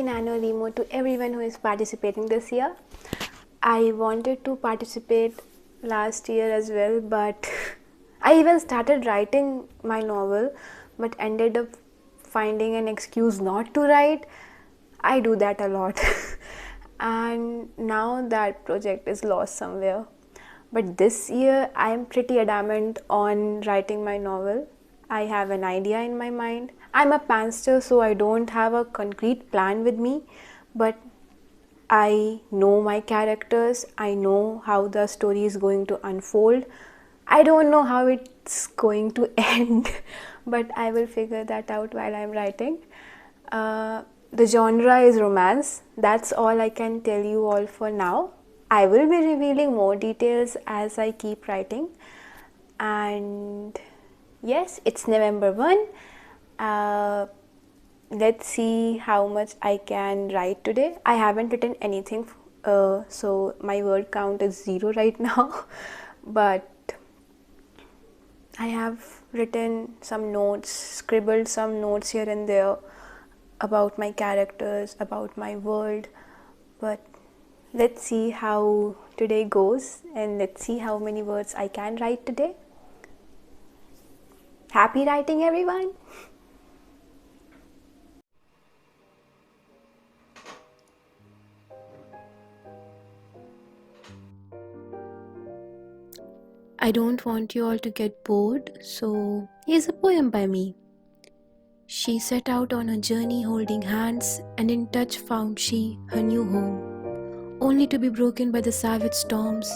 NANOWRIMO to everyone who is participating this year. I wanted to participate last year as well, but I even started writing my novel but ended up finding an excuse not to write. I do that a lot. And now that project is lost somewhere. But this year I am pretty adamant on writing my novel. I have an idea in my mind. I'm a pantser, so I don't have a concrete plan with me, but I know my characters. I know how the story is going to unfold. I don't know how it's going to end, but I will figure that out while I'm writing. The genre is romance. That's all I can tell you all for now. I will be revealing more details as I keep writing. And yes, it's November 1. Let's see how much I can write today. I haven't written anything, so my word count is 0 right now. But I have written some notes, scribbled some notes here and there about my characters, about my world. But let's see how today goes, and let's see how many words I can write today. Happy writing, everyone! I don't want you all to get bored, so here's a poem by me. She set out on a journey holding hands, and in touch found she her new home. Only to be broken by the savage storms,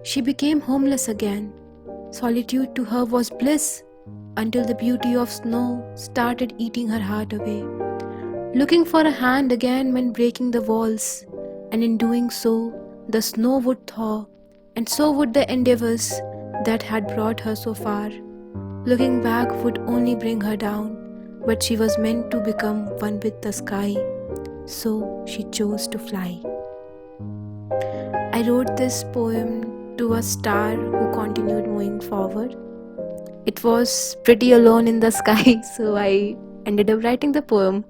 she became homeless again. Solitude to her was bliss, until the beauty of snow started eating her heart away. Looking for a hand again meant breaking the walls, and in doing so, the snow would thaw, and so would the endeavors that had brought her so far. Looking back would only bring her down, but she was meant to become one with the sky, so she chose to fly. I wrote this poem to a star who continued moving forward. It was pretty alone in the sky, so I ended up writing the poem.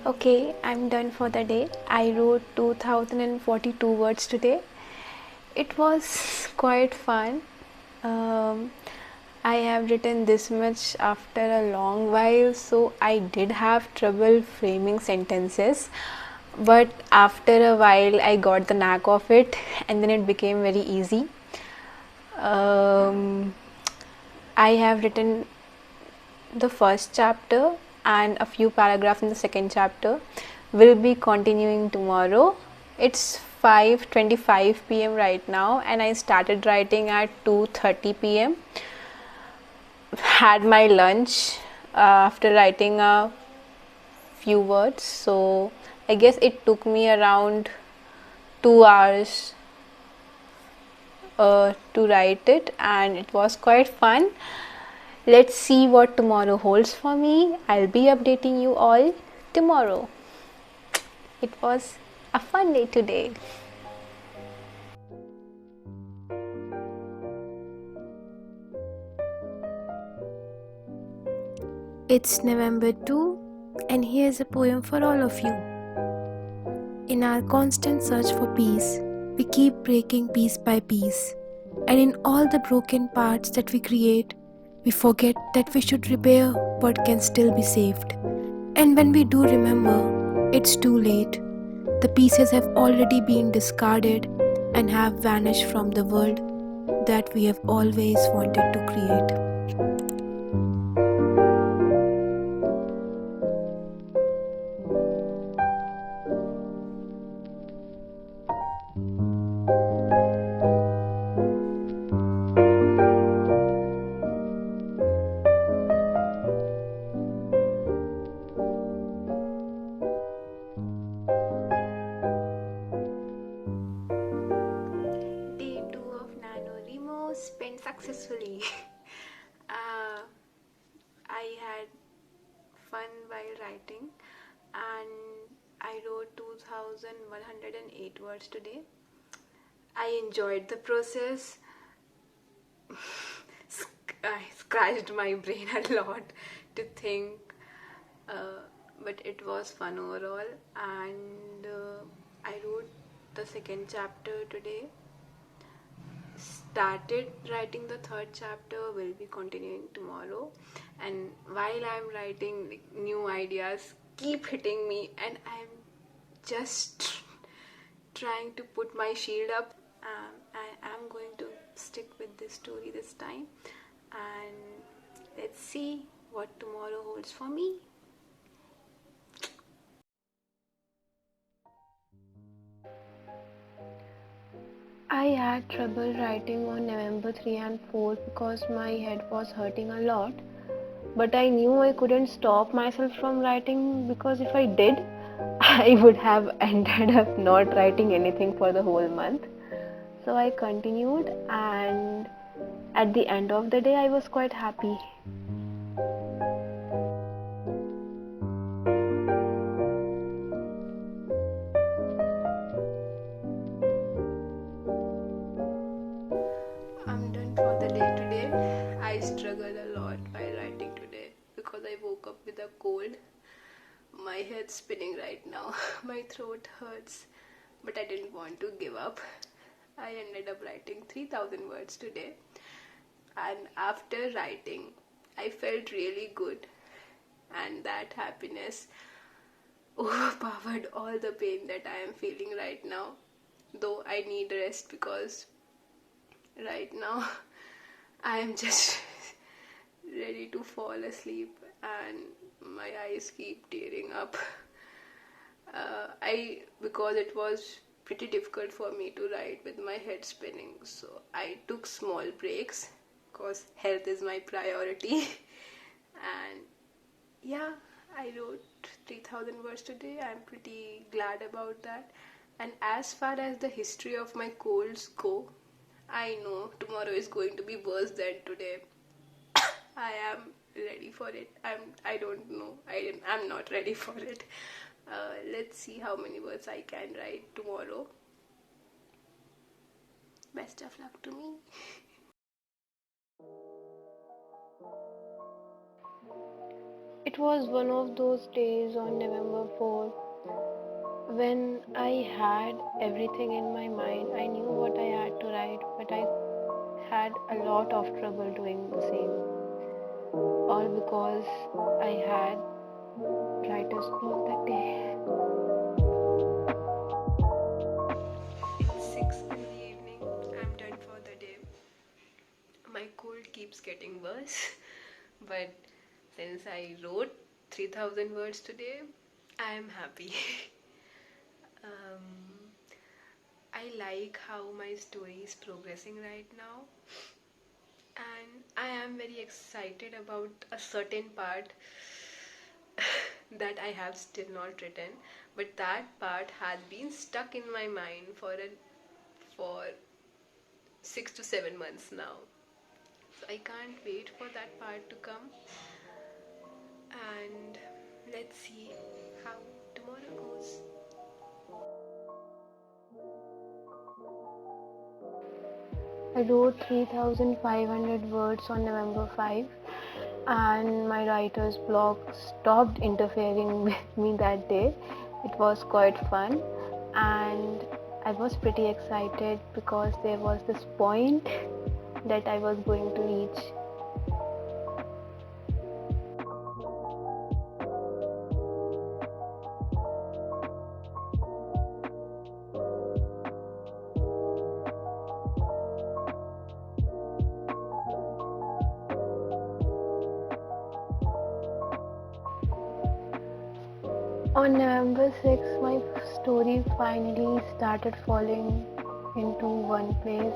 Okay, I'm done for the day. I wrote 2042 words today. It was quite fun. I have written this much after a long while, so I did have trouble framing sentences. But after a while, I got the knack of it, and then it became very easy. I have written the first chapter and a few paragraphs in the second chapter. Will be continuing tomorrow. It's 5:25 p.m. right now, and I started writing at 2:30 p.m. Had my lunch after writing a few words, so I guess it took me around 2 hours to write it, and it was quite fun. Let's see what tomorrow holds for me. I'll be updating you all tomorrow. It was a fun day today. It's November 2, and here's a poem for all of you. In our constant search for peace, we keep breaking piece by piece, and in all the broken parts that we create, we forget that we should repair what can still be saved. And when we do remember, it's too late. The pieces have already been discarded and have vanished from the world that we have always wanted to create. Day 2 of NANOWRIMO spent successfully. I had fun while writing, and I wrote 2108 words today. I enjoyed the process. I scratched my brain a lot to think, uh, but it was fun overall. And I wrote the second chapter today. Started writing the third chapter, will be continuing tomorrow. And while I'm writing, like, new ideas keep hitting me, and I'm just trying to put my shield up. I am going to stick with this story this time, and let's see what tomorrow holds for me. I had trouble writing on November 3 and 4 because my head was hurting a lot. But I knew I couldn't stop myself from writing, because if I did, I would have ended up not writing anything for the whole month. So I continued, and at the end of the day, I was quite happy. I'm done for the day today. I struggled a lot while writing today because I woke up with a cold. My head's spinning right now. My throat hurts, but I didn't want to give up. I ended up writing 3,000 words today, and after writing, I felt really good, and that happiness overpowered all the pain that I am feeling right now. Though I need rest, because right now I am just ready to fall asleep and my eyes keep tearing up. I because it was pretty difficult for me to write with my head spinning, so I took small breaks because health is my priority. And yeah, I wrote 3,000 words today. I'm pretty glad about that. And as far as the history of my colds go, I know tomorrow is going to be worse than today. I am ready for it. I don't know. I'm not ready for it. Let's see how many words I can write tomorrow. Best of luck to me. It was one of those days on November 4th when I had everything in my mind. I knew what I had to write, but I had a lot of trouble doing the same. All because I had writer's block that day. It's 6 in the evening. I'm done for the day. My cold keeps getting worse, but since I wrote 3,000 words today, I am happy. um, I like how my story is progressing right now, and I am very excited about a certain part that I have still not written, but that part has been stuck in my mind for 6 to 7 months now. So I can't wait for that part to come, and let's see how tomorrow goes. I wrote 3,500 words on November 5, and my writer's block stopped interfering with me that day. It was quite fun, and I was pretty excited because there was this point that I was going to reach. On November 6th, my story finally started falling into one place,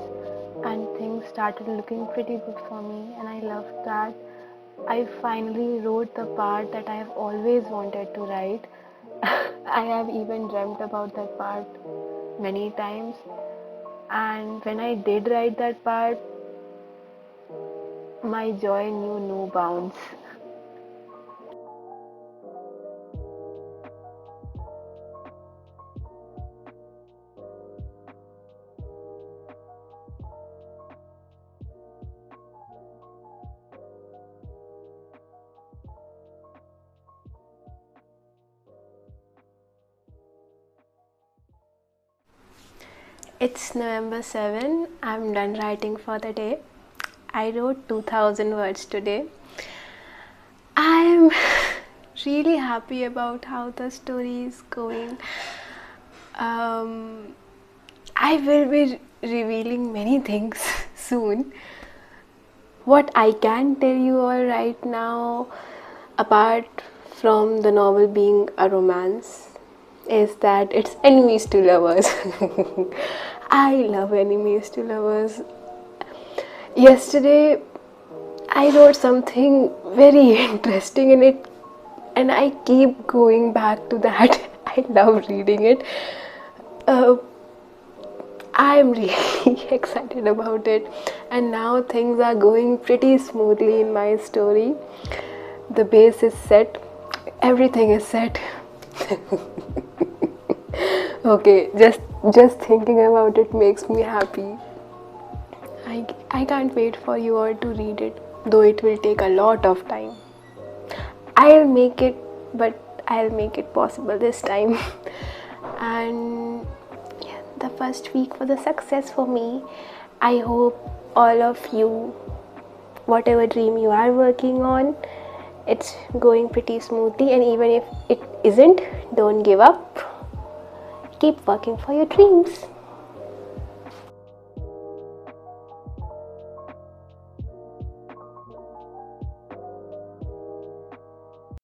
and things started looking pretty good for me, and I loved that. I finally wrote the part that I have always wanted to write. I have even dreamt about that part many times, and when I did write that part, my joy knew no bounds. It's November 7. I'm done writing for the day. I wrote 2000 words today. I'm really happy about how the story is going. I will be revealing many things soon. What I can tell you all right now, apart from the novel being a romance, is that it's enemies to lovers. I love enemies to lovers. Yesterday, I wrote something very interesting in it, and I keep going back to that. I love reading it. I'm really excited about it, and now things are going pretty smoothly in my story. The base is set, everything is set. Okay, just thinking about it makes me happy. I can't wait for you all to read it, though it will take a lot of time. I'll make it, but I'll make it possible this time. And yeah, the first week was a success for me. I hope all of you, whatever dream you are working on, it's going pretty smoothly, and even if it isn't, don't give up. Keep working for your dreams.